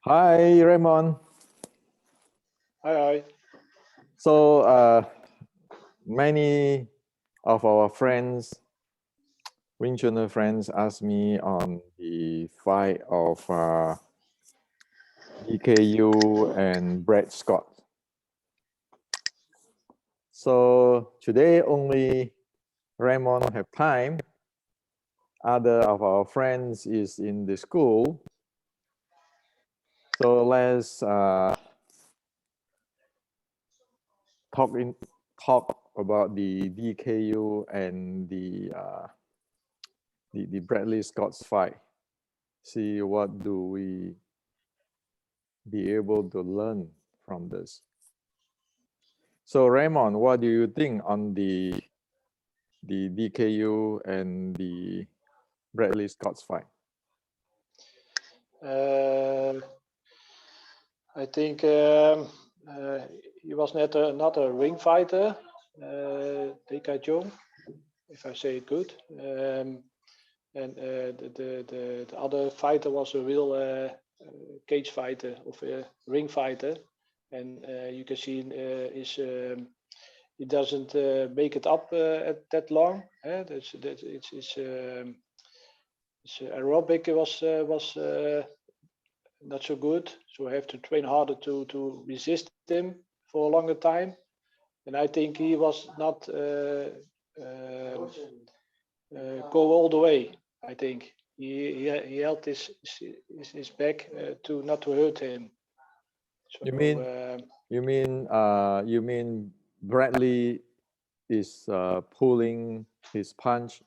Hi, Raymond. Hi. So many of our friends, Wing Chun friends, asked me on the fight of DK Yoo and Brad Scott. So today only Raymond have time. Other of our friends is in the school. So let's talk about the DK Yoo and the Bradley Scott's fight. See what do we be able to learn from this. So Raymond, what do you think on the DK Yoo and the Bradley Scott's fight? I think he was not a ring fighter, DK Yoo, if I say it good. And the other fighter was a real cage fighter, of a ring fighter. And you can see he doesn't make it up at that long. His aerobic was not so good, so I have to train harder to resist him for a longer time. And I think he was not go all the way. I think he held his back to not to hurt him. So, you mean Bradley is pulling his punch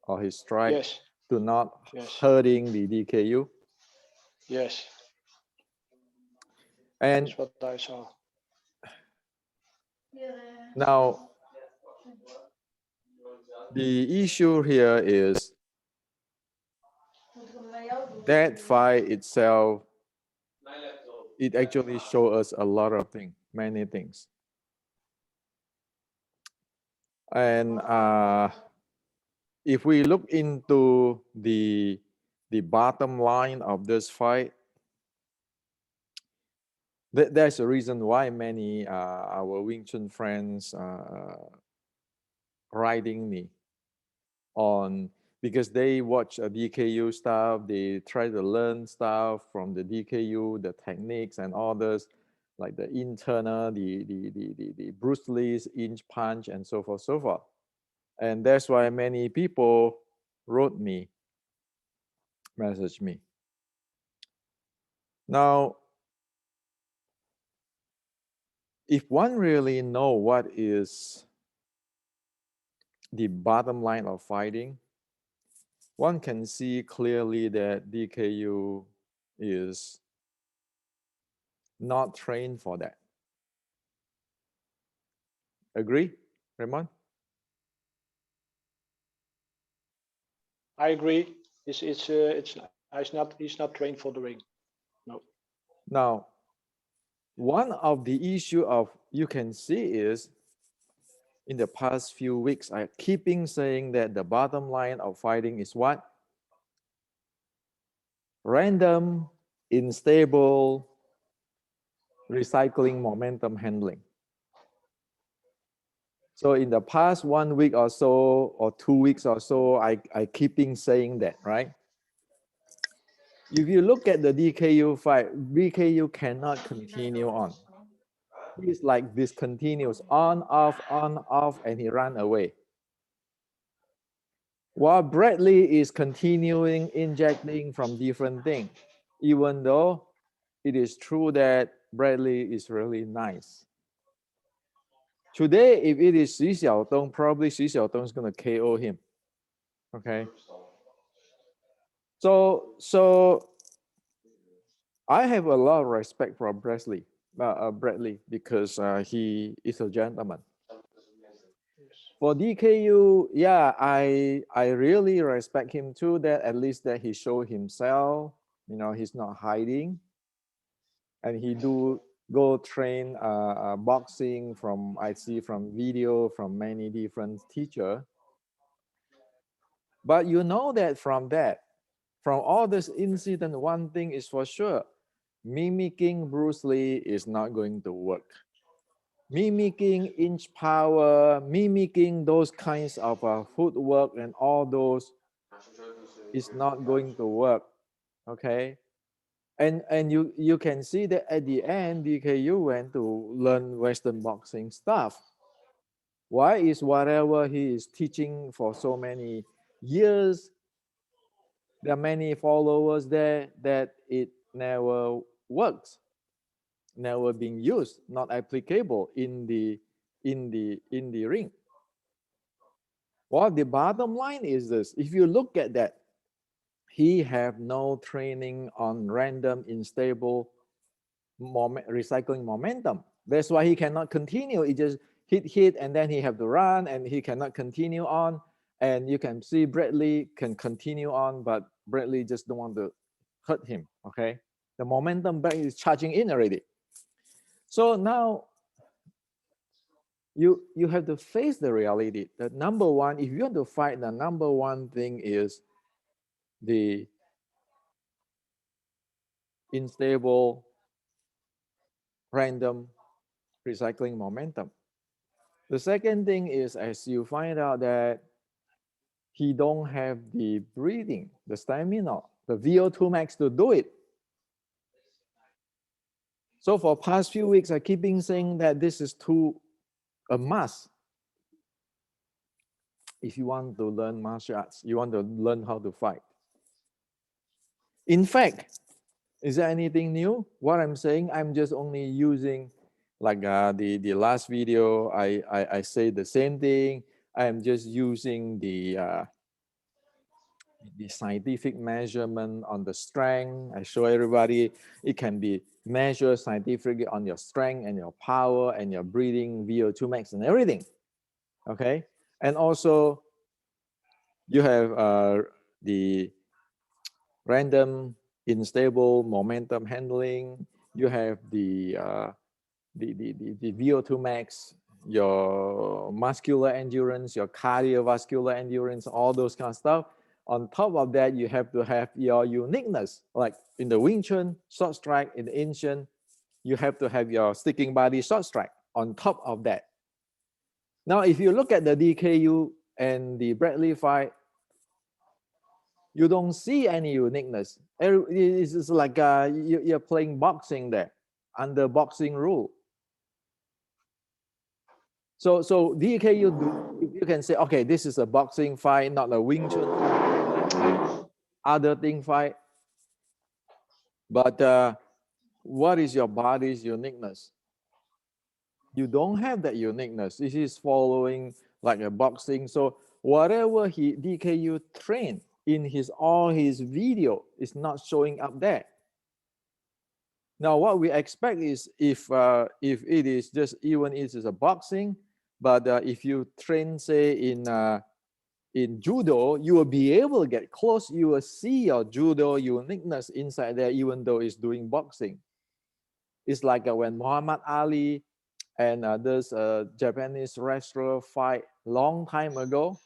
or his strike yes. to not hurting the DK Yoo? Yes. And that's what I saw. Now, the issue here is that fight itself, it actually shows us a lot of things, many things. And if we look into the bottom line of this fight, there's a reason why many our Wing Chun friends writing me on, because they watch a DK Yoo stuff, they try to learn stuff from the DK Yoo, the techniques and others, like the internal, the Bruce Lee's inch punch and so forth, so forth. And that's why many people wrote me, messaged me. Now, if one really know what is the bottom line of fighting, one can see clearly that DK Yoo is not trained for that. Agree, Raymond? I agree. He's not trained for the ring. No. Now, one of the issue of you can see is in the past few weeks, I keeping saying that the bottom line of fighting is what? Random, unstable, recycling momentum handling. So in the past 1 week or so, or 2 weeks or so, I keeping saying that, right? If you look at the DK Yoo fight, DK Yoo cannot continue on. He's like this continues on, off, and he ran away. While Bradley is continuing injecting from different things, even though it is true that Bradley is really nice. Today, if it is Xu Xiaodong, probably Xu Xiaodong is going to KO him. Okay. So I have a lot of respect for Bradley because he is a gentleman. For DK Yoo, yeah, I really respect him too. That at least that he showed himself. You know, he's not hiding, and he do go train boxing from, I see from video from many different teachers. But you know that from all this incident, one thing is for sure, Mimicking Bruce Lee is not going to work. Mimicking inch power, mimicking those kinds of footwork and all those is not going to work. Okay. And you can see that at the end, DK Yoo went to learn Western boxing stuff. Why is whatever he is teaching for so many years, there are many followers there, that it never works, never being used, not applicable in the ring? Well, the bottom line is this: if you look at that, he have no training on random unstable recycling momentum. That's why he cannot continue. He just hit, and then he have to run, and he cannot continue on. And you can see Bradley can continue on, but Bradley just don't want to hurt him. Okay, the momentum back is charging in already. So now you have to face the reality that number one, if you want to fight, the number one thing is the unstable random recycling momentum. The second thing is, as you find out that he don't have the breathing, the stamina, the VO2 max to do it. So for past few weeks, I keep saying that this is a must. If you want to learn martial arts, you want to learn how to fight. In fact, is there anything new? What I'm saying, I'm just only using, like the last video, I say the same thing. I'm just using the scientific measurement on the strength. I show everybody it can be measured scientifically on your strength and your power and your breathing, VO2 max and everything. Okay, and also you have the random unstable momentum handling. You have the VO2 max, your muscular endurance, your cardiovascular endurance, all those kind of stuff. On top of that, you have to have your uniqueness. Like in the Wing Chun short strike, in the ancient, you have to have your sticking body short strike on top of that. Now, if you look at the DK Yoo and the Bradley fight, you don't see any uniqueness. It's like you're playing boxing there under boxing rule. So DK, you can say, okay, this is a boxing fight, not a Wing Chun other thing fight. But what is your body's uniqueness? You don't have that uniqueness. This is following like a boxing. So whatever DK Yoo trained in all his video is not showing up there. Now, what we expect is if it is just even if it's a boxing, but if you train, say in judo, you will be able to get close. You will see your judo uniqueness inside there, even though it's doing boxing. It's like when Muhammad Ali and this Japanese wrestler fight long time ago.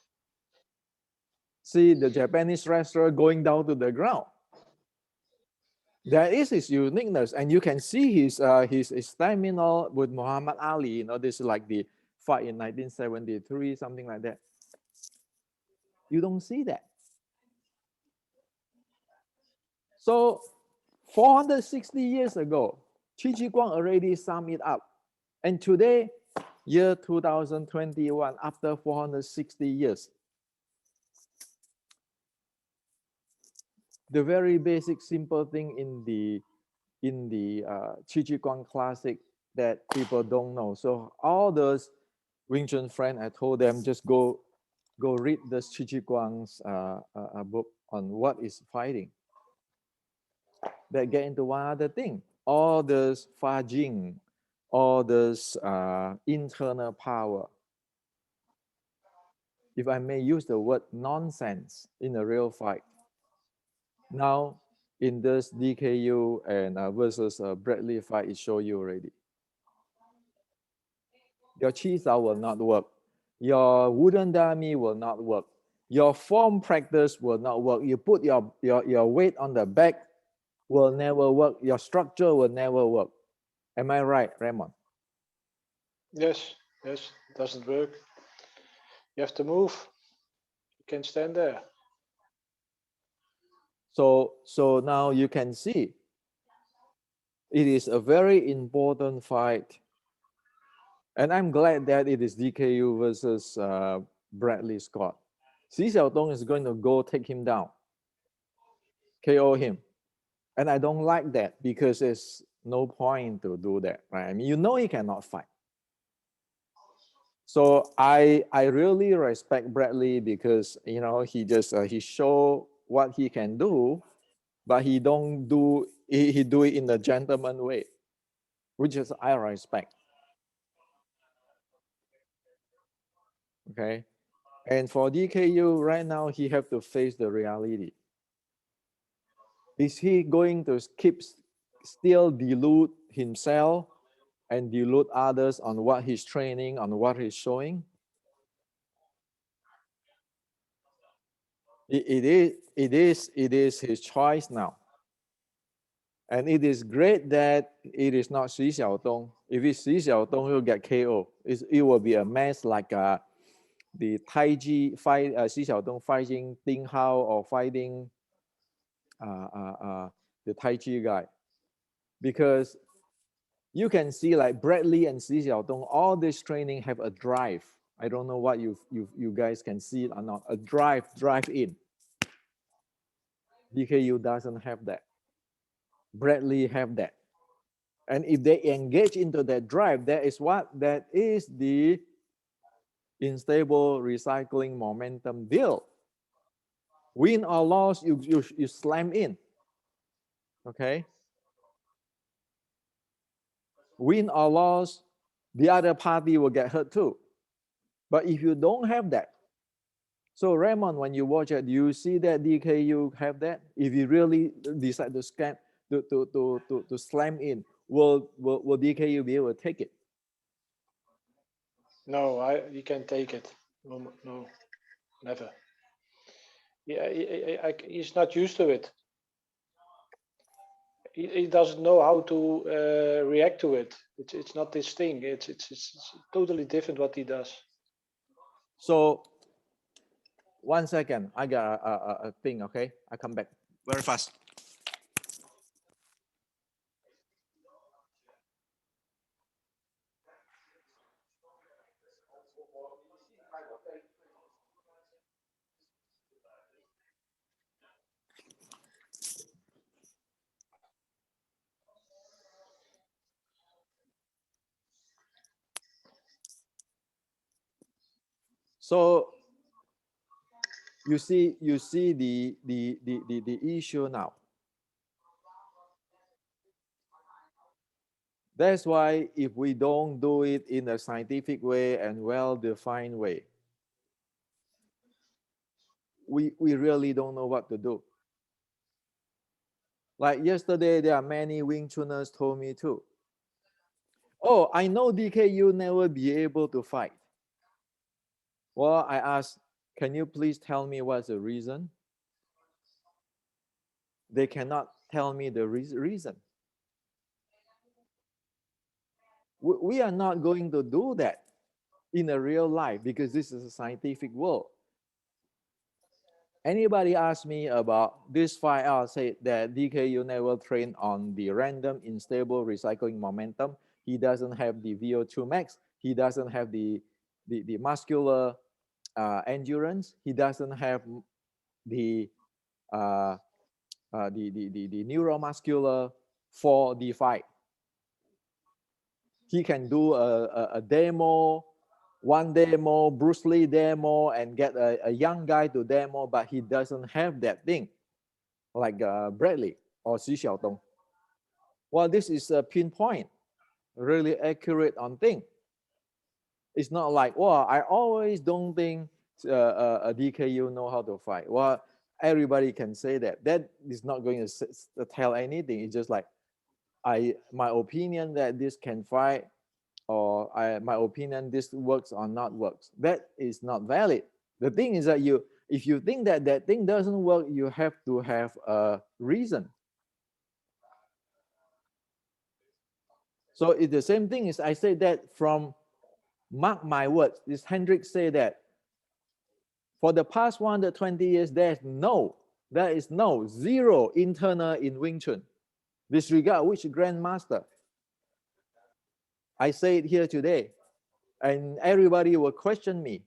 See the Japanese wrestler going down to the ground. That is his uniqueness, and you can see his stamina with Muhammad Ali. You know, this is like the fight in 1973, something like that. You don't see that. So 460 years ago, Qi Ji Guang already summed it up. And today, year 2021, after 460 years, the very basic, simple thing in the Qi Ji Guang classic that people don't know. So all those Wing Chun friends, I told them just go read this Qi Ji Guang's book on what is fighting. That get into one other thing. All this Fa Jing, all this internal power. If I may use the word nonsense in a real fight. Now, in this DK Yoo and versus Bradley fight, it show you already. Your chi sao will not work. Your wooden dummy will not work. Your form practice will not work. You put your weight on the back, will never work. Your structure will never work. Am I right, Raymond? Yes, yes, it doesn't work. You have to move. You can't stand there. So now you can see it is a very important fight. And I'm glad that it is DK Yoo versus Bradley Scott. Xi Xiaodong is going to go take him down, KO him. And I don't like that because there's no point to do that, right? I mean, you know he cannot fight. So I really respect Bradley because you know he just he show what he can do, but he don't do he do it in a gentleman way, which is I respect. Okay, and for DKU right now he have to face the reality. Is he going to keep still delude himself and delude others on what he's training, on what he's showing? It is his choice now. And it is great that it is not Xi Xiaodong. If it's Xi Xiaodong, he'll get KO. It will be a mess like the Taiji fight, Xi Xiaodong fighting Ding Hao or fighting the Taiji guy. Because you can see like Bradley and Xi Xiaodong, all this training have a drive. I don't know what you guys can see it or not. A drive in. DKU doesn't have that. Bradley have that. And if they engage into that drive, that is the unstable recycling momentum deal. Win or loss, you slam in. Okay. Win or loss, the other party will get hurt too. But if you don't have that, so Raymond, when you watch it, you see that DKU have that. If you really decide to slam in, will DKU be able to take it? No, you can't take it. No, no, never. Yeah, he's not used to it. He doesn't know how to react to it. It's not his thing. It's totally different what he does. So 1 second, I got a thing. Okay, I come back very fast. So you see the issue now. That's why if we don't do it in a scientific way and well-defined way, we really don't know what to do. Like yesterday, there are many Wing Chuners told me too. Oh, I know DK, you never be able to fight. Well, I asked, can you please tell me what's the reason? They cannot tell me the reason. We are not going to do that in a real life because this is a scientific world. Anybody ask me about this fight, I'll say that DKU never trained on the random unstable recycling momentum. He doesn't have the VO2 max. He doesn't have the muscular endurance. He doesn't have the neuromuscular for the fight. He can do a demo, one demo, Bruce Lee demo, and get a young guy to demo, but he doesn't have that thing like Bradley or Xi Xiaodong. Well, this is a pinpoint, really accurate on thing. It's not like, well, I always don't think a DKU know how to fight. Well, everybody can say that. That is not going to tell anything. It's just like, my opinion that this can fight, or my opinion this works or not works. That is not valid. The thing is that if you think that that thing doesn't work, you have to have a reason. So it's the same thing as I say that from, mark my words, this Hendrik say that for the past 120 years, there is no zero internal in Wing Chun. Disregard which grandmaster. I say it here today, and everybody will question me.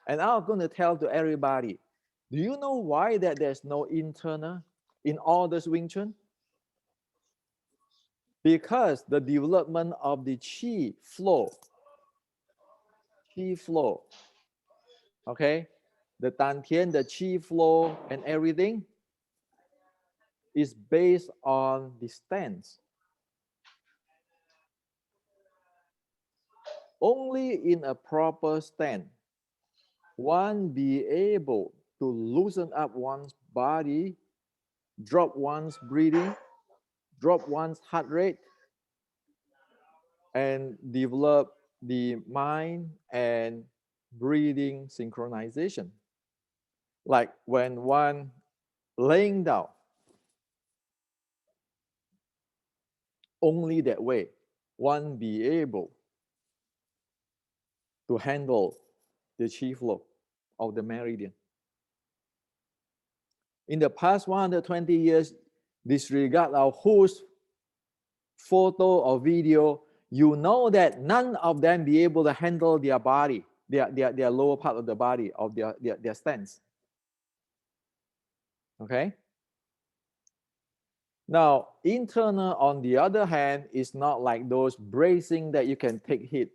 And I'm going to tell to everybody, do you know why that there's no internal in all this Wing Chun? Because the development of the qi flow, okay, the dantian, the qi flow and everything is based on the stance. Only in a proper stand, one be able to loosen up one's body, drop one's breathing, drop one's heart rate, and develop the mind and breathing synchronization. Like when one laying down, only that way one be able to handle the qi flow of the meridian. In the past 120 years, disregard our whose photo or video, you know that none of them be able to handle their body, their lower part of the body, of their stance. Okay? Now, internal, on the other hand, is not like those bracing that you can take hit.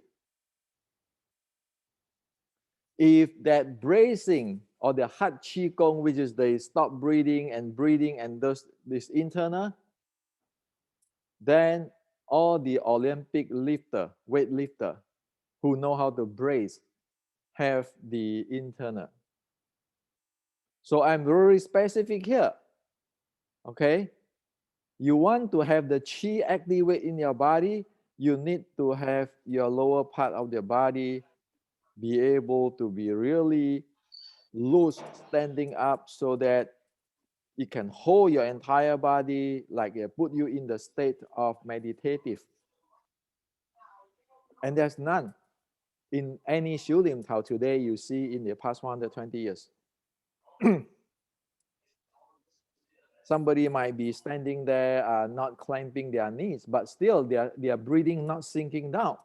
If that bracing or the heart qi gong, which is they stop breathing and this internal, then all the Olympic lifter, weightlifter, who know how to brace, have the internal. So I'm very specific here. Okay, you want to have the qi activate in your body, you need to have your lower part of the body be able to be really loose, standing up, so that it can hold your entire body, like put you in the state of meditative. And there's none in any Xiu Lim Tao today you see in the past 120 years. Somebody might be standing there, not clamping their knees, but still their breathing not sinking down.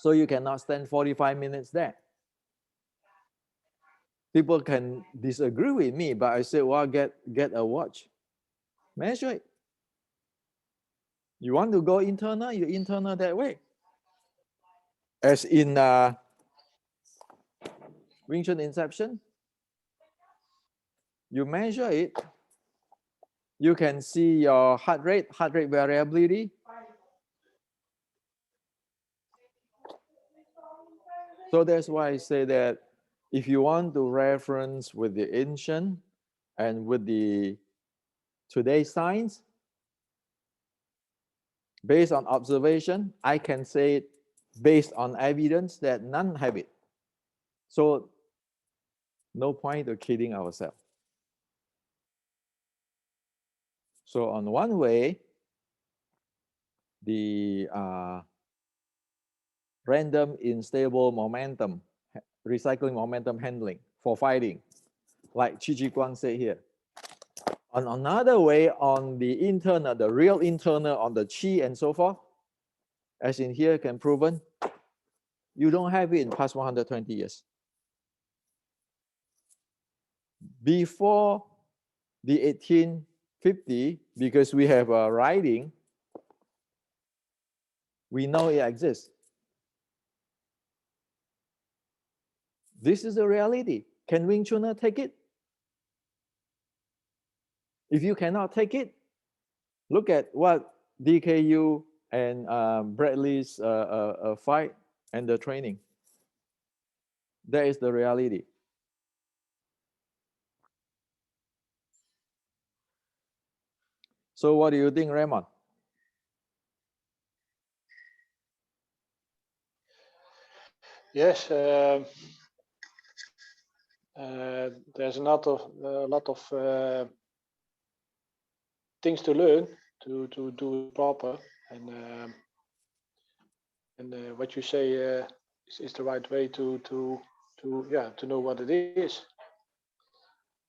So you cannot stand 45 minutes there. People can disagree with me, but I say, well, get a watch. Measure it. You want to go internal, you internal that way. As in Wing Chun Inception, you measure it, you can see your heart rate variability. So that's why I say that if you want to reference with the ancient and with the today's science, based on observation, I can say it based on evidence that none have it. So no point to kidding ourselves. So on one way, the random unstable momentum, recycling momentum handling for fighting, like Chi Chi Guang said here. On another way, on the internal, the real internal, on the qi and so forth, as in here can proven, you don't have it in past 120 years. Before the 1850, because we have a writing, we know it exists. This is the reality. Can Wing Chun take it? If you cannot take it, look at what DK Yoo and Bradley's fight and the training. That is the reality. So what do you think, Raymond? Yes, there's a lot of things to learn, to do it proper. And what you say is the right way to know what it is.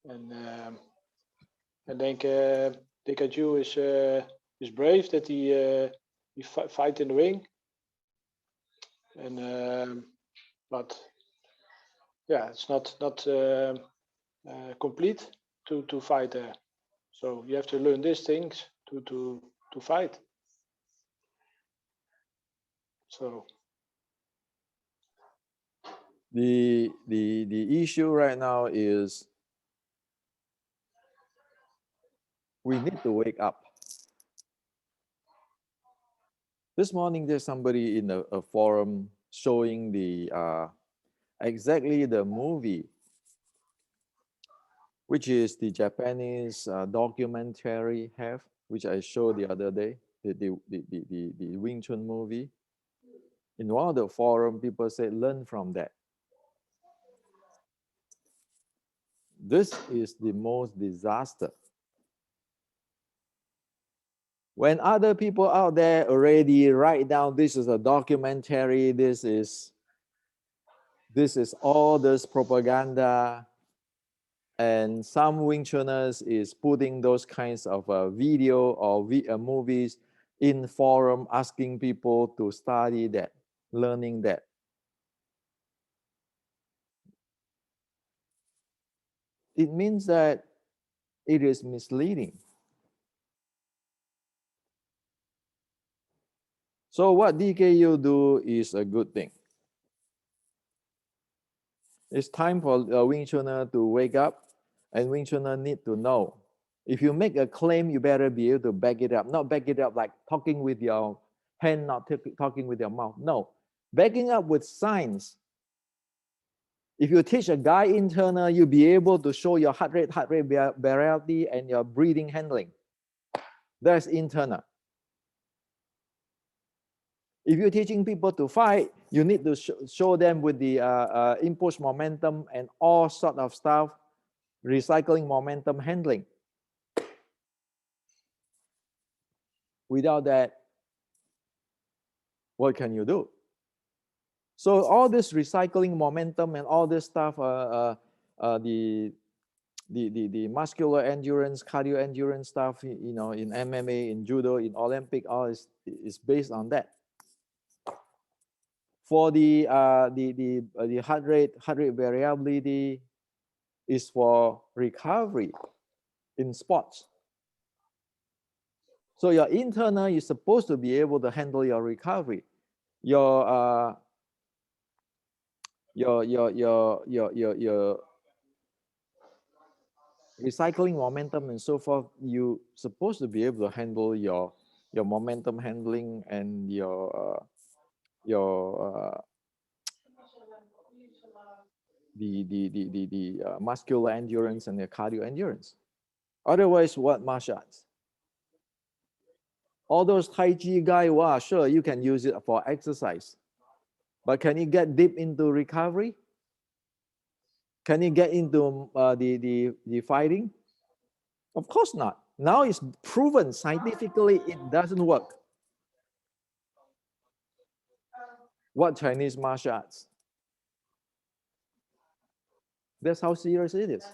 And I think DK Yoo is brave that he fight in the ring. And but yeah, it's not complete to fight there. So you have to learn these things to fight. So the issue right now is we need to wake up. This morning, there's somebody in a forum showing the exactly the movie, which is the Japanese documentary have, which I showed the other day, the Wing Chun movie. In one of the forum, people say, learn from that. This is the most disaster. When other people out there already write down, this is a documentary, this is all this propaganda, and some Wing Chuners is putting those kinds of video or movies in forum, asking people to study that, learning that. It means that it is misleading. So what DK Yoo do is a good thing. It's time for a Wing Chuner to wake up, and Wing Chuner need to know. If you make a claim, you better be able to back it up. Not back it up like talking with your hand, not talking with your mouth. No, backing up with science. If you teach a guy internal, you'll be able to show your heart rate variability, and your breathing handling. That's internal. If you're teaching people to fight, you need to show them with the impulse momentum and all sort of stuff, recycling momentum handling. Without that, what can you do? So all this recycling momentum and all this stuff, the muscular endurance, cardio endurance stuff, you know, in MMA, in judo, in Olympic, all is based on that. For the heart rate variability is for recovery in sports. So your internal is supposed to be able to handle your recovery. Your recycling momentum and so forth, you supposed to be able to handle your momentum handling and your muscular endurance and the cardio endurance. Otherwise, what martial arts? All those Tai Chi guys, wow, sure, you can use it for exercise. But can you get deep into recovery? Can you get into the fighting? Of course not. Now it's proven scientifically it doesn't work. What Chinese martial arts? That's how serious it is.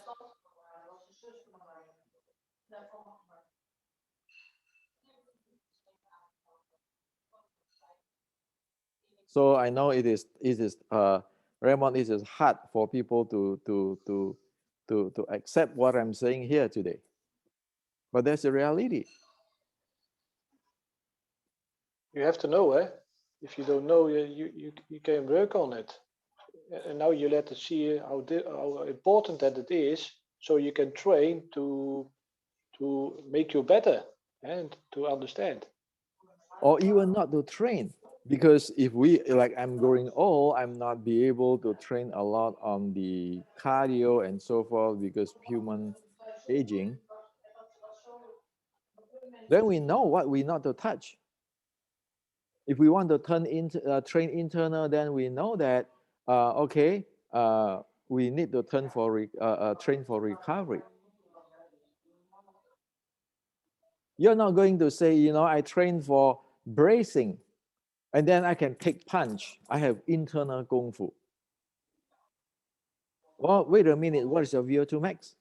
So I know it is Raymond, it is hard for people to accept what I'm saying here today. But that's the reality. you have to know, eh? If you don't know, you can work on it. And now you let us see how important that it is, so you can train to make you better and to understand. Or even not to train. Because if we, like I'm growing old, I'm not be able to train a lot on the cardio and so forth because human aging. Then we know what we not to touch. If we want to train internal, then we know that okay, we need to train for recovery. You're not going to say, you know, I train for bracing and then I can take punch. I have internal kung fu. Well, wait a minute. What is your VO2 max?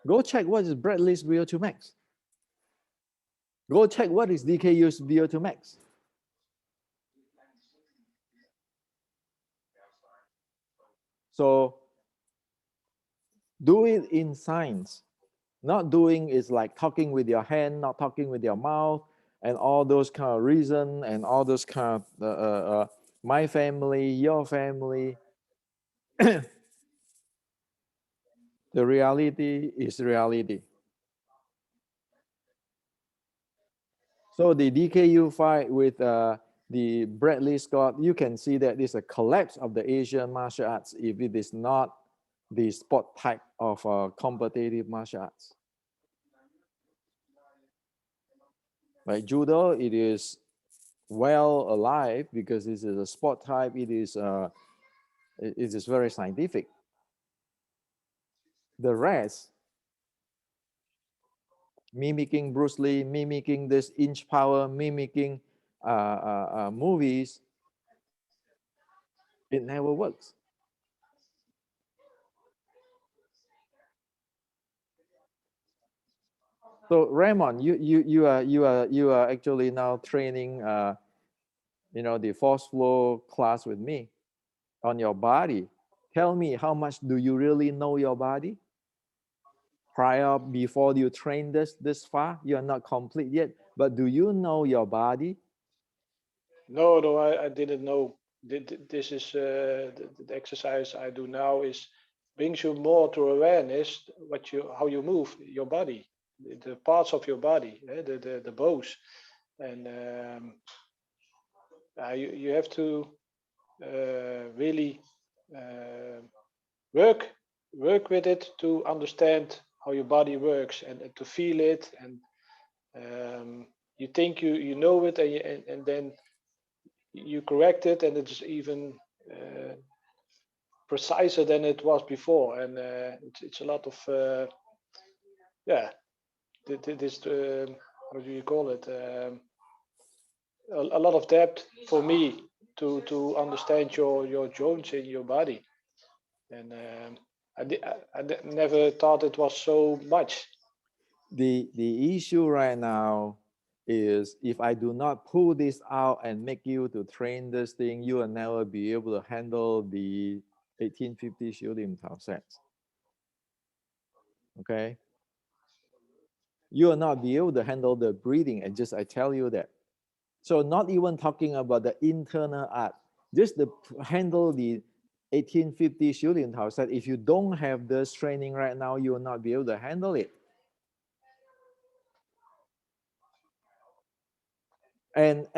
Go check what is Bradley's VO2 max. Go check what is DK Yoo's VO2 max. So do it in science. Not doing is like talking with your hand, not talking with your mouth, and all those kind of reason and all those kind of my family, your family. The reality is reality. So the DKU fight with the Bradley Scott, you can see that it's a collapse of the Asian martial arts if it is not the sport type of competitive martial arts. Like judo, it is well alive because this is a sport type. It is very scientific. The rest, mimicking Bruce Lee, mimicking this inch power, mimicking movies, it never works. So Raymond, you are actually now training you know, the force flow class with me on your body. Tell me, how much do you really know your body? Prior, before you train this far, you are not complete yet, but do you know your body? No, I didn't know. This is the exercise I do now is brings you more to awareness how you move your body, the parts of your body, the bows, and you have to really uh, work with it to understand how your body works and to feel it, and you think you know it, and then you correct it, and it's even uh, preciser than it was before, and it's a lot of yeah, this how do you call it, a lot of depth for me to understand your joints in your body, and never thought it was so much. The issue right now is if I do not pull this out and make you to train this thing, you will never be able to handle the 1850 Shilin Tao sets. Okay? You will not be able to handle the breathing, and just I tell you that. So not even talking about the internal art, just the handle the 1850 Shilin Tao set. If you don't have this training right now, you will not be able to handle it. And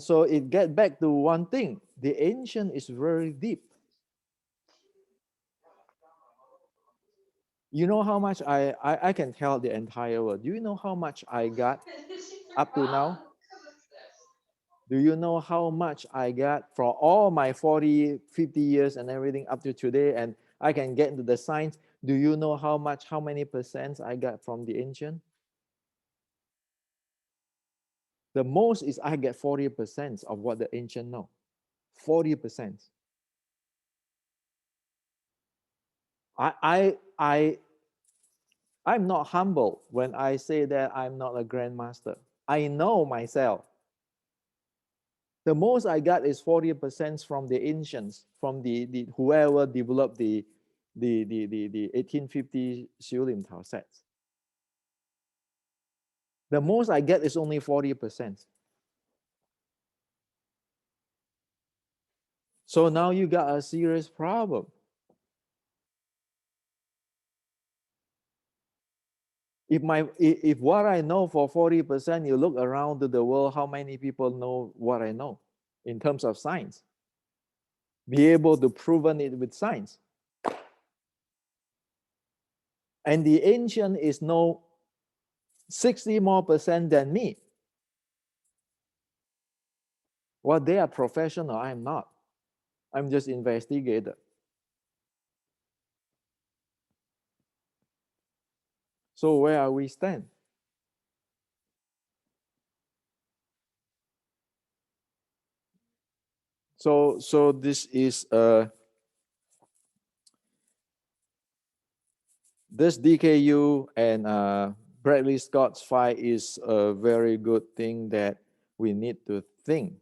so it get back to one thing: the ancient is very deep. You know how much I can tell the entire world. Do you know how much I got up to now? Do you know how much I got for all my 40, 50 years and everything up to today? And I can get into the science. Do you know how many percents I got from the ancient? The most is I get 40% of what the ancient know. 40%. I'm not humble when I say that I'm not a grandmaster. I know myself. The most I got is 40% from the ancients, from the whoever developed the 1850 Xiulim Tao sets. The most I get is only 40%. So now you got a serious problem. If what I know for 40%, you look around to the world, how many people know what I know in terms of science? Be able to proven it with science. And the ancient is no 60 more percent than me. Well, they are professional. I'm not. I'm just investigator. So where are we stand? So this is this DK Yoo and Bradley Scott's fight is a very good thing that we need to think,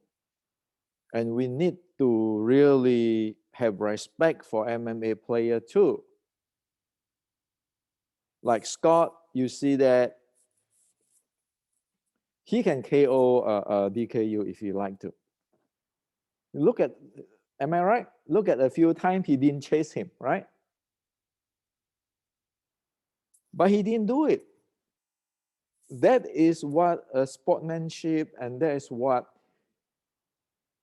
and we need to really have respect for MMA player too. Like Scott, you see that he can KO DK Yoo if he like to. Look at, am I right? Look at a few times he didn't chase him, right? But he didn't do it. That is what a sportsmanship, and that is what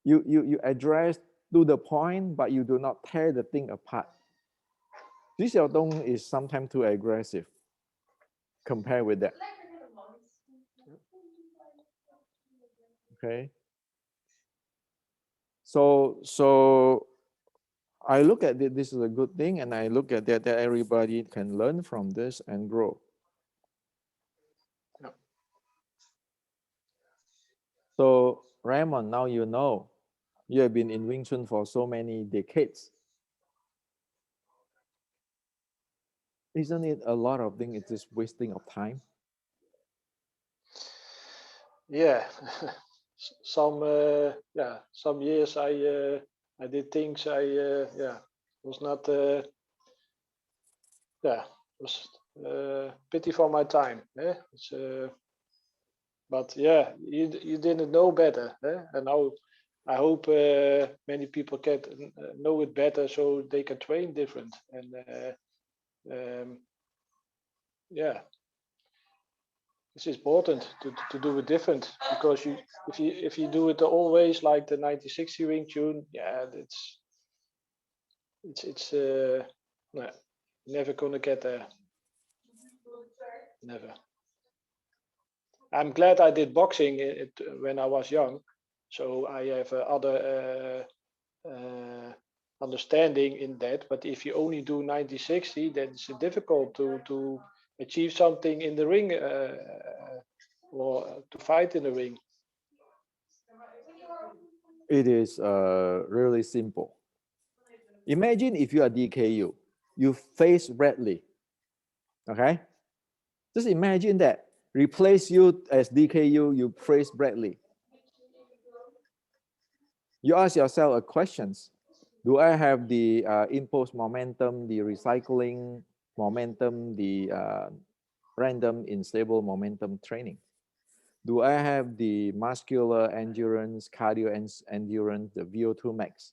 you address to the point, but you do not tear the thing apart. Xu Xiaodong is sometimes too aggressive compared with that. Okay. So I look at it, this is a good thing, and I look at that everybody can learn from this and grow. Yeah. So Raymond, now you know, you have been in Wing Chun for so many decades. Isn't it a lot of things? It's just wasting of time. Yeah. Some years I did things was not was pity for my time. It's, but yeah, you didn't know better, and now I hope many people can know it better so they can train different. And yeah, it's important to do it different, because if you do it always like the 1960 Wing Chun, yeah, it's no, never gonna get there. Never. I'm glad I did boxing when I was young, so I have other understanding in that. But if you only do 90-60, then it's difficult to achieve something in the ring or to fight in the ring. It is really simple. Imagine if you are DK Yoo, you face Bradley. Okay? Just imagine that. Replace you as DK Yoo, you face Bradley. You ask yourself a questions. Do I have the impulse momentum, the recycling momentum, the random unstable momentum training? Do I have the muscular endurance, cardio endurance, the VO2 max,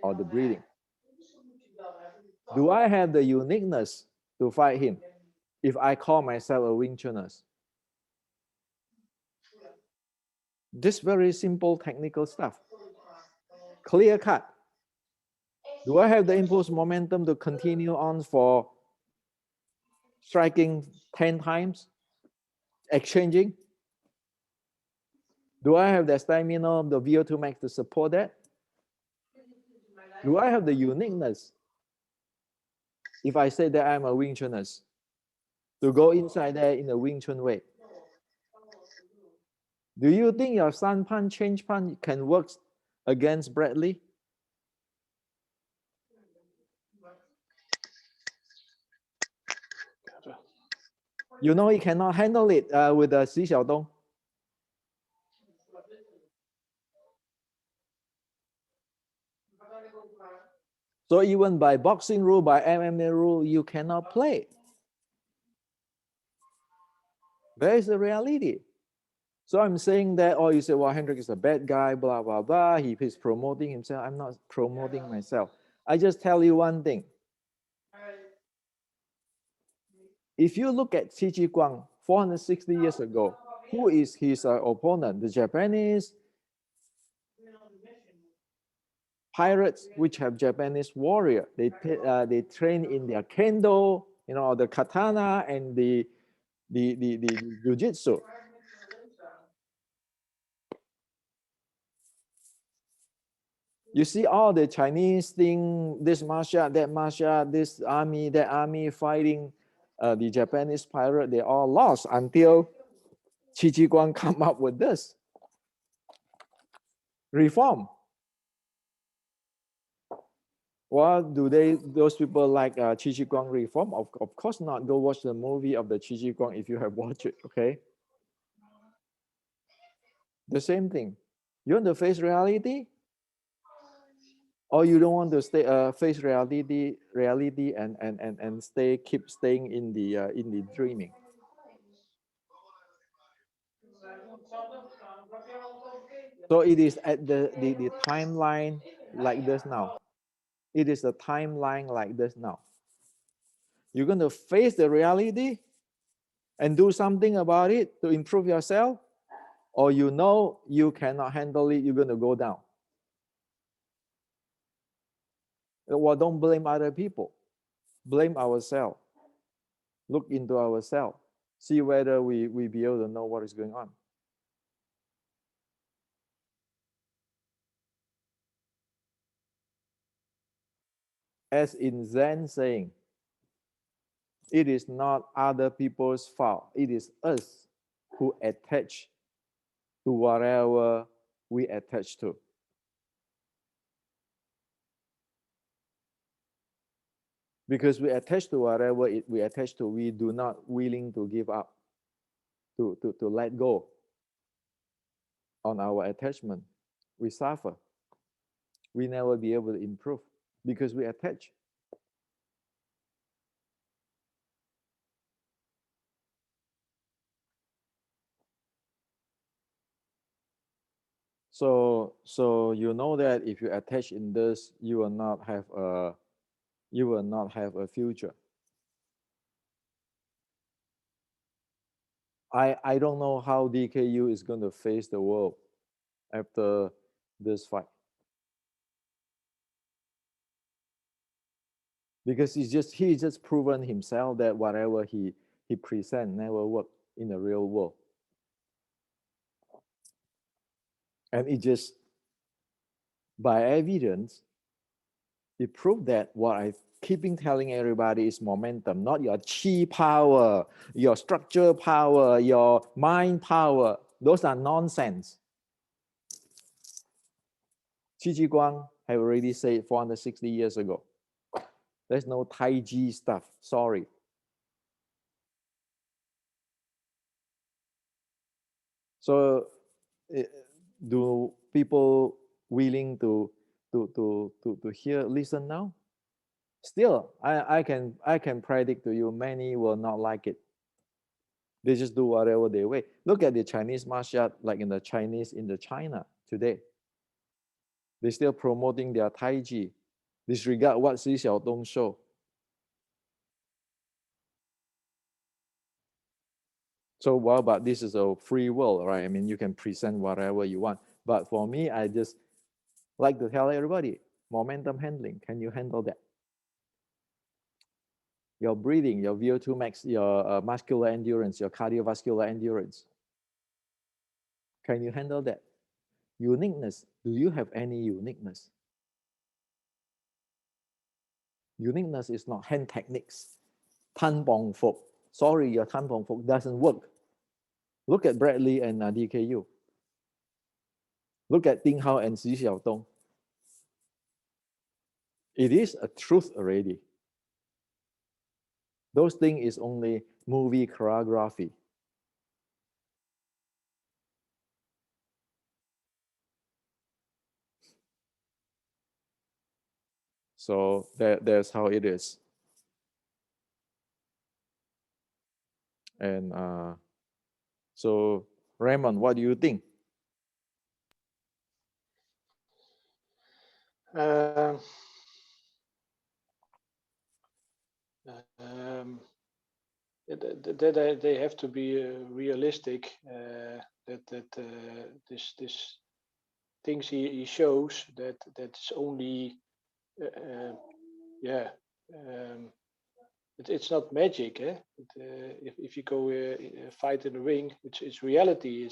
or the breathing? Do I have the uniqueness to fight him if I call myself a Wing Chuners? This very simple technical stuff. Clear cut. Do I have the impulse momentum to continue on for striking 10 times, exchanging? Do I have the stamina, the VO2 max to support that? Do I have the uniqueness? If I say that I'm a Wing Chuners, to go inside there in a Wing Chun way. Do you think your sun punch, change punch can work against Bradley? You know he cannot handle it with Xu Xiaodong. So even by boxing rule, by MMA rule, you cannot play. That is the reality. So I'm saying that, or you say, well, Hendrik is a bad guy, blah, blah, blah. He is promoting himself. I'm not promoting myself. I just tell you one thing. If you look at Qi Ji Guang 460 years ago, who is his opponent? The Japanese pirates, which have Japanese warrior. They train in their kendo, you know, the katana and the jiu-jitsu. You see all the Chinese thing, this martial art, that martial art, this army, that army fighting the Japanese pirate, they all lost until Qi Ji Guang come up with this reform. What do those people like Qi Ji Guang reform? Of course not. Go watch the movie of the Qi Ji Guang if you have watched it, okay? The same thing. You want to face reality? Or you don't want to face reality and keep staying in the dreaming. So it is at the timeline like this now. It is a timeline like this now. You're going to face the reality and do something about it to improve yourself, or you know you cannot handle it, you're going to go down. Well, don't blame other people. Blame ourselves. Look into ourselves. See whether we be able to know what is going on. As in Zen saying, it is not other people's fault. It is us who attach to whatever we attach to. Because we attach to whatever we attach to, we do not willing to give up, to let go on our attachment. We suffer. We never be able to improve because we attach. So you know that if you attach in this, you will not have a future. I don't know how DK Yoo is going to face the world after this fight, because he just proven himself that whatever he present never work in the real world, and it just by evidence it proved that what I keeping telling everybody is momentum, not your chi power, your structure power, your mind power. Those are nonsense. Qi Ji Guang have already said 460 years ago. There's no Tai Chi stuff. Sorry. So, do people willing to hear, listen now? Still, I can predict to you, many will not like it. They just do whatever they way. Look at the Chinese martial art, like in the China today. They're still promoting their Tai Chi. Disregard what Xi Xiaodong show. So, well, but this is a free world, right? I mean, you can present whatever you want. But for me, I just like to tell everybody, momentum handling, can you handle that? Your breathing, your VO2 max, your muscular endurance, your cardiovascular endurance. Can you handle that? Uniqueness, do you have any uniqueness? Uniqueness is not hand techniques. Tan Bong Fok. Sorry, your Tan Bong Fok doesn't work. Look at Bradley and DK Yoo. Look at Ding Hao and Xi Xiaodong. It is a truth already. Those things is only movie choreography. So that's how it is. And so, Raymond, what do you think? They have to be realistic. That this things he shows that's only yeah. It's not magic, eh? If you go fight in the ring, it's reality.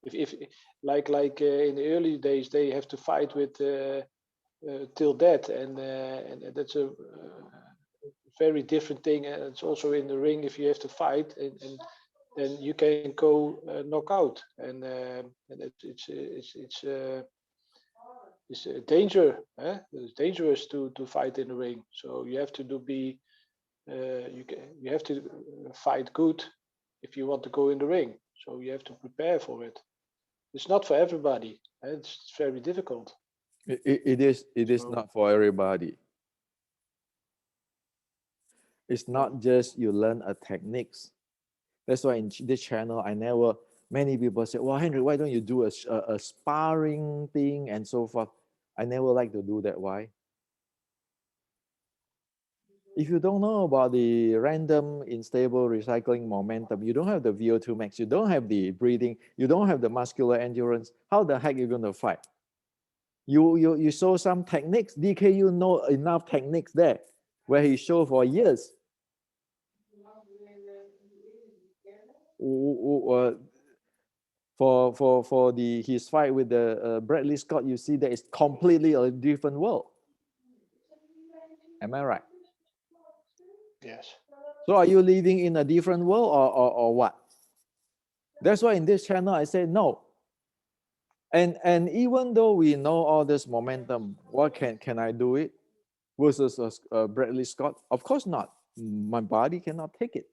If like in the early days they have to fight with till death, and that's a very different thing, and it's also in the ring. If you have to fight, and then you can go knockout, and it's a danger. It's dangerous to fight in the ring. So you have to you have to fight good if you want to go in the ring. So you have to prepare for it. It's not for everybody. It's very difficult. It is not for everybody. It's not just you learn a techniques. That's why in this channel, many people say, well, Henry, why don't you do a sparring thing and so forth? I never like to do that. Why? If you don't know about the random unstable recycling momentum, you don't have the VO2 max, you don't have the breathing, you don't have the muscular endurance, how the heck are you going to fight? You show some techniques. DK Yoo know enough techniques there, where he showed for years. For his fight with the Bradley Scott, you see that it's completely a different world. Am I right? Yes. So are you living in a different world or what? That's why in this channel I say no. And even though we know all this momentum, what can I do it versus Bradley Scott? Of course not. My body cannot take it.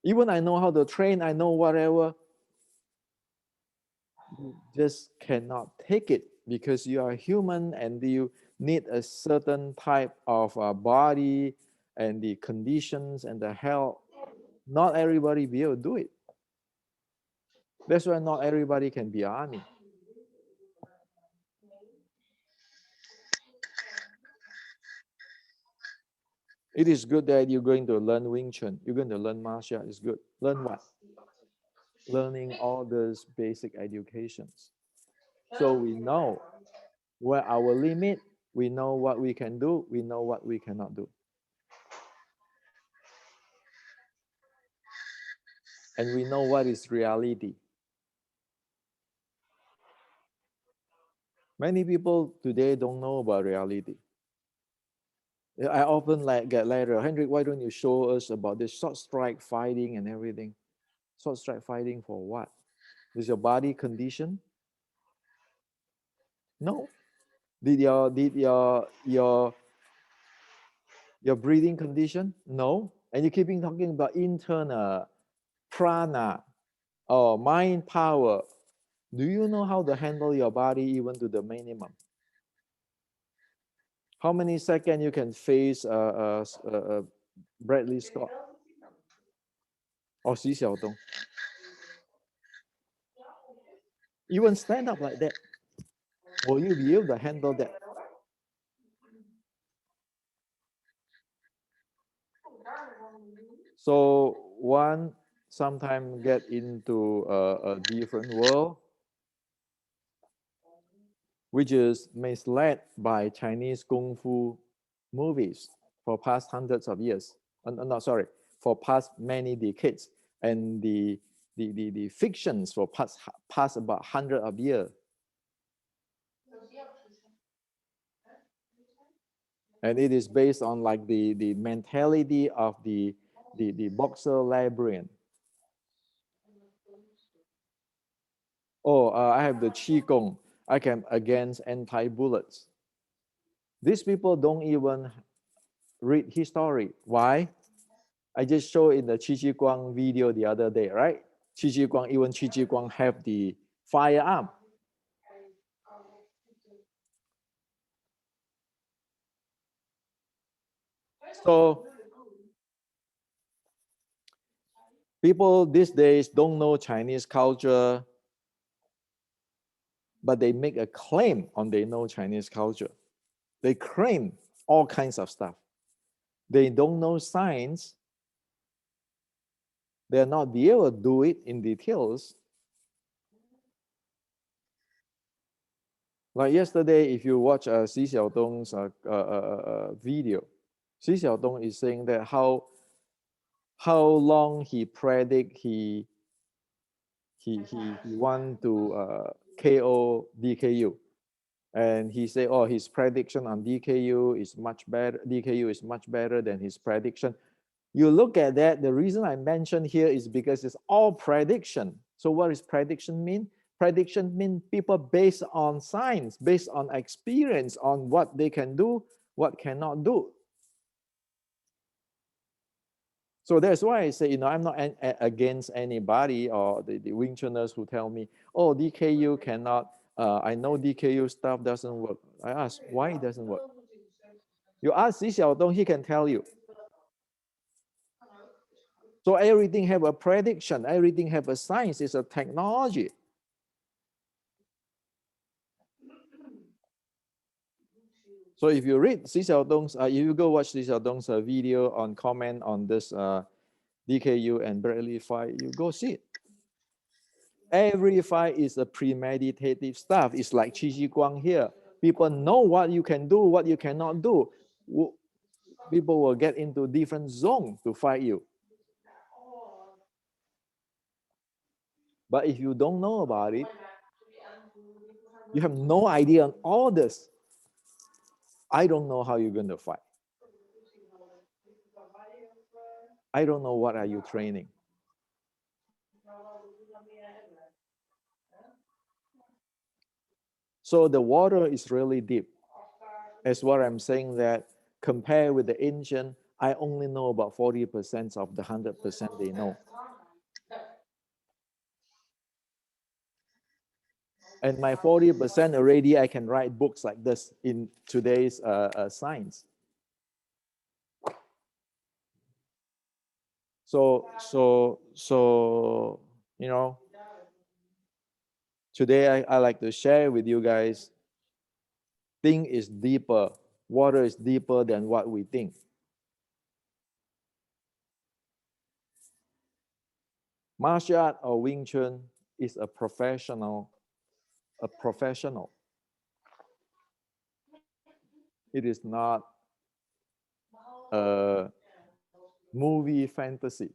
Even I know how to train, I know whatever, you just cannot take it because you are human and you need a certain type of body and the conditions and the health. Not everybody be able to do it. That's why not everybody can be army. It is good that you're going to learn Wing Chun. You're going to learn martial art. It's good. Learn what? Learning all those basic educations. So we know where our limit, we know what we can do, we know what we cannot do. And we know what is reality. Many people today don't know about reality. I often get later, Hendrik, why don't you show us about this short strike fighting and everything? Short strike fighting for what? Is your body condition? No. Did your breathing condition? No. And you keeping talking about internal prana or mind power. Do you know how to handle your body even to the minimum? How many seconds you can face Bradley Scott or Xi Xiaodong? Even stand up like that. Will you be able to handle that? So one sometimes get into a different world, which is misled by Chinese kung fu movies for past hundreds of years. No, sorry, for past many decades, and the fictions for past about 100 of years. And it is based on like the mentality of the boxer labyrinth. Oh, I have the qigong. I can against anti-bullets. These people don't even read history. Why? I just showed in the Qi Ji Guang video the other day, right? Qi Ji Guang, even Qi Ji Guang have the firearm. So people these days don't know Chinese culture, but they make a claim on they know Chinese culture. They claim all kinds of stuff. They don't know science. They're not be able to do it in details. Like yesterday, if you watch Xi Xiaodong's video, Xi Xiaodong is saying that how long he predict he want to KO DK Yoo. And he said, oh, his prediction on DKU is much better. DKU is much better than his prediction. You look at that, the reason I mentioned here is because it's all prediction. So what does prediction mean? Prediction means people based on science, based on experience, on what they can do, what cannot do. So that's why I say, I'm not against anybody or the Wing Chuners who tell me, oh, DKU cannot, I know DKU stuff doesn't work. I ask, why it doesn't work? You ask Xi Xiaodong, he can tell you. So everything have a prediction, everything have a science, it's a technology. So if you read Xi Xiaodong's, if you go watch Xi Xiaodong's video on comment on this DKU and Bradley fight, you go see it. Every fight is a premeditated stuff. It's like Qi Ji Guang here. People know what you can do, what you cannot do. People will get into different zone to fight you. But if you don't know about it, you have no idea on all this, I don't know how you're going to fight. I don't know what are you training. So the water is really deep. That's what I'm saying, that compared with the ancient, I only know about 40% of the 100% they know. And my 40% already, I can write books like this in today's science. So, today I like to share with you guys, thing is deeper. Water is deeper than what we think. Martial art or Wing Chun is a professional. It is not a movie fantasy.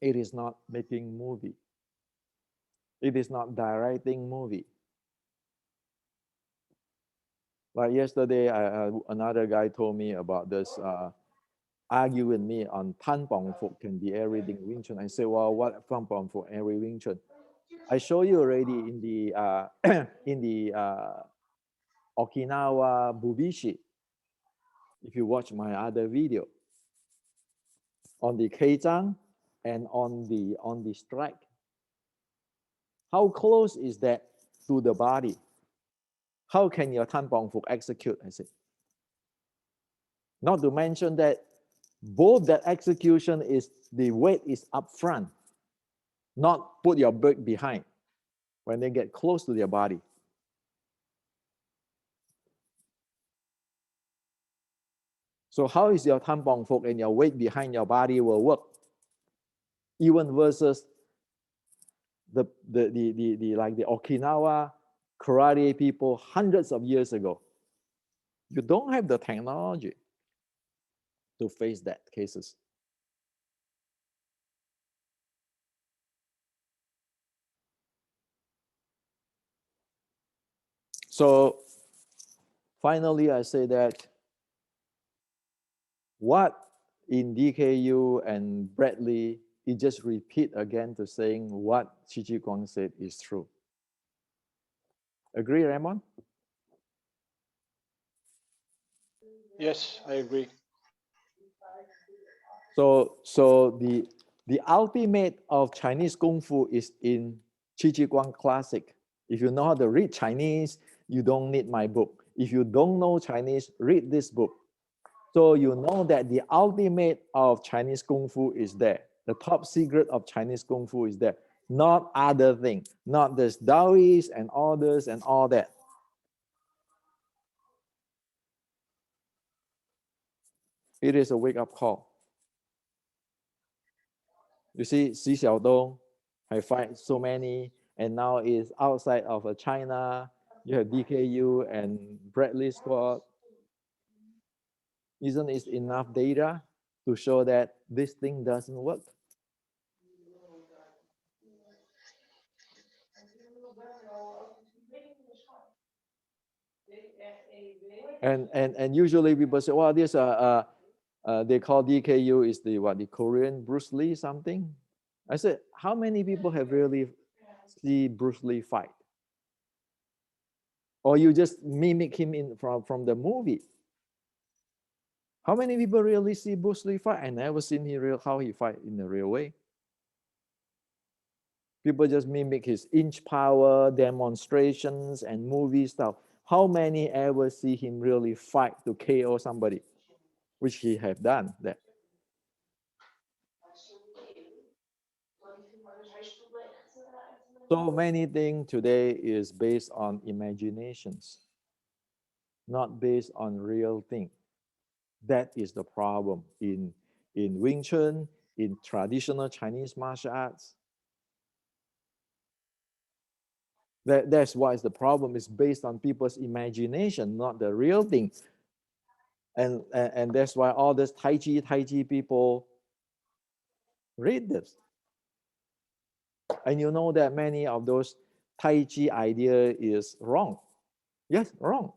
It is not making movie. It is not directing movie. Like yesterday, another guy told me about this, argue with me on Tan Bong Fuk can be everything Wing Chun. I say, well, what Tan Bong Fuk every Wing Chun? I show you already in the in the Okinawa Bubishi. If you watch my other video on the Keizang and on the strike, how close is that to the body? How can your Tan Bong Fuk execute? I said. Not to mention that both that execution is the weight is up front, not put your weight behind when they get close to their body. So how is your Tan Bong Fuk and your weight behind your body will work? Even versus the like the Okinawa karate people hundreds of years ago. You don't have the technology to face that cases. So finally, I say that what in DKU and Bradley, he just repeat again to saying what Qi Ji Guang said is true. Agree, Raymond? Yes, I agree. So the ultimate of Chinese Kung Fu is in Qi Ji Guang Classic. If you know how to read Chinese, you don't need my book. If you don't know Chinese, read this book. So you know that the ultimate of Chinese Kung Fu is there. The top secret of Chinese Kung Fu is there. Not other thing, not this Taoist and all this and all that. It is a wake-up call. You see, Xi Xiaodong have fight so many, and now is outside of China. You have DKU and Bradley squad. Isn't it enough data to show that this thing doesn't work? And usually people say, well, this they call DK Yoo is the what, the Korean Bruce Lee something. I said, how many people have really see Bruce Lee fight? Or you just mimic him from the movie? How many people really see Bruce Lee fight? I never seen how he fight in the real way. People just mimic his inch power demonstrations and movie stuff. How many ever see him really fight to KO somebody, which he have done that? So many things today is based on imaginations, not based on real thing. That is the problem in Wing Chun, in traditional Chinese martial arts. That's why the problem is based on people's imagination, not the real thing. And that's why all this Tai Chi people read this. And you know that many of those Tai Chi idea is wrong. Yes, wrong.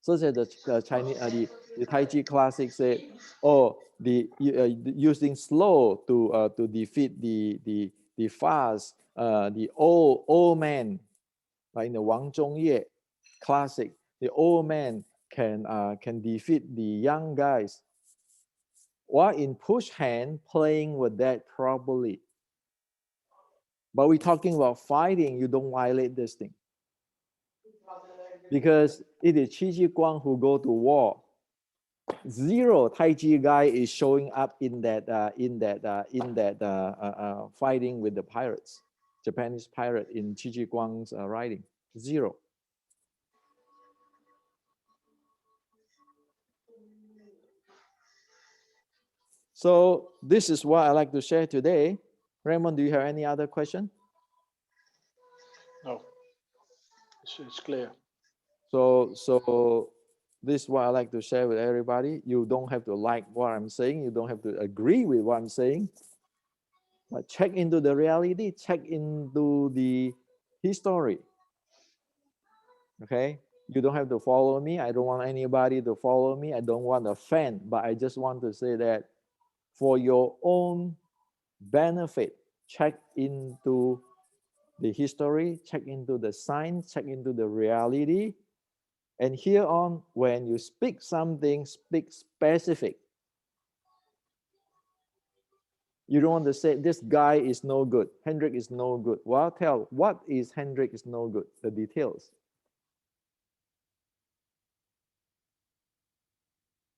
So that the Chinese, the Tai Chi classic say, oh, using slow to defeat the fast, the old man, like in the Wang Zhongye classic, the old man can defeat the young guys. While in push hand, playing with that properly. But we're talking about fighting, you don't violate this thing. Because it is Qi Ji Guang who go to war. Zero Tai Chi guy is showing up in that fighting with the pirates, Japanese pirate in Qi Ji Guang's writing. Zero. So this is what I like to share today. Raymond, do you have any other question? No, it's clear. So this is what I like to share with everybody. You don't have to like what I'm saying. You don't have to agree with what I'm saying. But check into the reality. Check into the history. Okay? You don't have to follow me. I don't want anybody to follow me. I don't want a fan. But I just want to say that for your own benefit, check into the history, check into the science, check into the reality. And here on, when you speak something, speak specific. You don't want to say, this guy is no good. Hendrik is no good. Well, tell, what is Hendrik is no good? The details.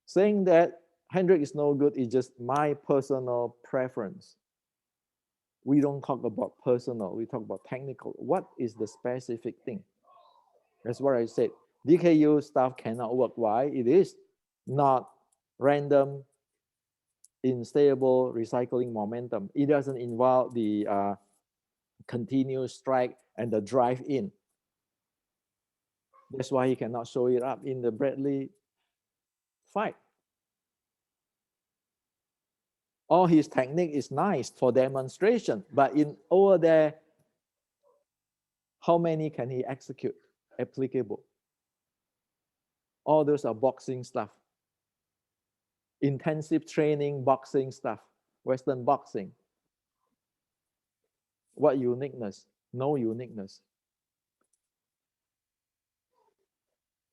Saying that Hendrik is no good is just my personal preference. We don't talk about personal. We talk about technical. What is the specific thing? That's what I said. DK Yoo stuff cannot work. Why? It is not random, unstable recycling momentum. It doesn't involve the continuous strike and the drive in. That's why he cannot show it up in the Bradley fight. All his technique is nice for demonstration, but in over there, how many can he execute applicable? All those are boxing stuff. Intensive training boxing stuff, Western boxing. What uniqueness? No uniqueness.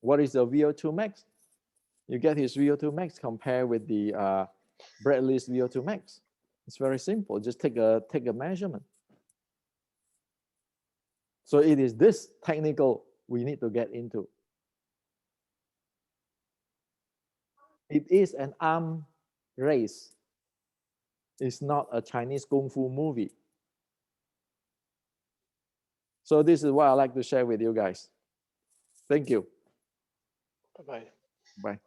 What is the VO2 max? You get his VO2 max compared with the Bradley's VO2 max. It's very simple. Just take a measurement. So it is this technical we need to get into. It is an arm race. It's not a Chinese Kung Fu movie. So this is what I like to share with you guys. Thank you. Bye-bye. Bye.